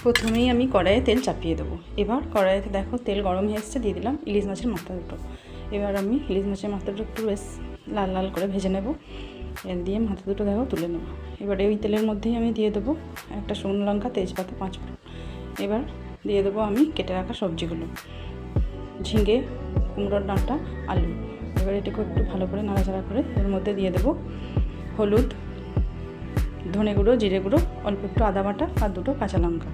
প্রথমেই আমি কড়াইয়ে তেল চাপিয়ে দেবো। এবার কড়াইতে দেখো তেল গরম হয়ে এসছে, দিয়ে দিলাম ইলিশ মাছের মাথা দুটো। এবার আমি ইলিশ মাছের মাথা দুটো একটু বেশ লাল লাল করে ভেজে নেব। দিয়ে মাথা দুটো দেখো তুলে নেব। এবার ওই তেলের মধ্যেই আমি দিয়ে দেবো একটা শুকনো লঙ্কা, তেজপাতা, 5 ফোড়ন। এবার দিয়ে দেবো আমি কেটে রাখা সবজিগুলো, ঝিঙে, কুমড়োর ডাঁটা, আলু। এবার এটাকে একটু ভালো করে নাড়াচাড়া করে এর মধ্যে দিয়ে দেবো হলুদ, ধনে গুঁড়ো, জিরে গুঁড়ো, অল্প একটু আদা বাটা আর 2টো কাঁচা লঙ্কা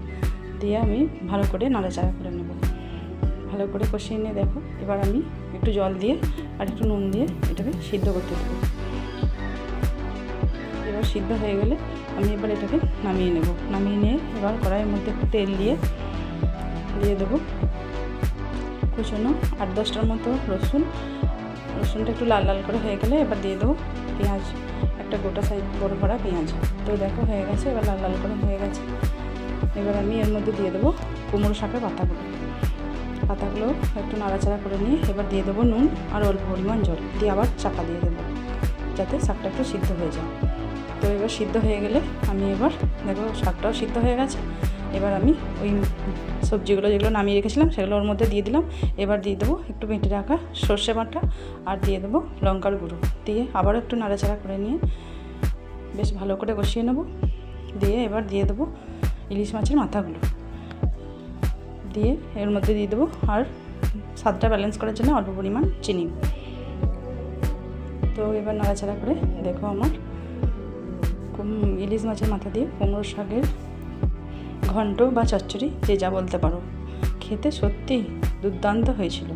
দিয়ে আমি ভালো করে নাড়াচাড়া করে নেব। ভালো করে কষিয়ে নিয়ে দেখো এবার আমি একটু জল দিয়ে আর একটু নুন দিয়ে এটাকে সিদ্ধ করতে দেবো। এবার সিদ্ধ হয়ে গেলে আমি এবার এটাকে নামিয়ে নেব। নামিয়ে নিয়ে এবার কড়াইয়ের মধ্যে একটু তেল দিয়ে দেবো কুচনো 8-10টার মতো রসুনটা একটু লাল লাল করে হয়ে গেলে এবার দিয়ে দেবো পেঁয়াজ, একটা গোটা সাইজ বড় ভরা পেঁয়াজ। তো দেখো হয়ে গেছে, এবার লাল লাল করে হয়ে গেছে। এবার আমি এর মধ্যে দিয়ে দেবো কুমড়ো শাকের পাতাগুলো একটু নাড়াচাড়া করে নিয়ে এবার দিয়ে দেবো নুন আর অল্প পরিমাণ জল দিয়ে আবার চাপা দিয়ে দেবো যাতে শাকটা একটু সিদ্ধ হয়ে যায়। তো এবার সিদ্ধ হয়ে গেলে আমি এবার দেখো শাকটাও সিদ্ধ হয়ে গেছে। এবার আমি ওই সবজিগুলো যেগুলো নামিয়ে রেখেছিলাম সেগুলো ওর মধ্যে দিয়ে দিলাম। এবার দিয়ে দেবো একটু বেটে রাখা সর্ষে বাটা আর দিয়ে দেবো লঙ্কার গুঁড়ো দিয়ে আবারও একটু নাড়াচাড়া করে নিয়ে বেশ ভালো করে কষিয়ে নেব। দিয়ে এবার দিয়ে দেবো ইলিশ মাছের মাথাগুলো দিয়ে এর মধ্যে দিয়ে দেবো আর স্বাদটা ব্যালেন্স করার জন্য অল্প পরিমাণ চিনি। তো এবার নাড়াচাড়া করে দেখো আমার ইলিশ মাছের মাথা দিয়ে কুমড়ো শাকের ঘন্ট বা চচ্চড়ি যে যা বলতে পারো, খেতে সত্যি দুর্দান্ত হয়েছিল।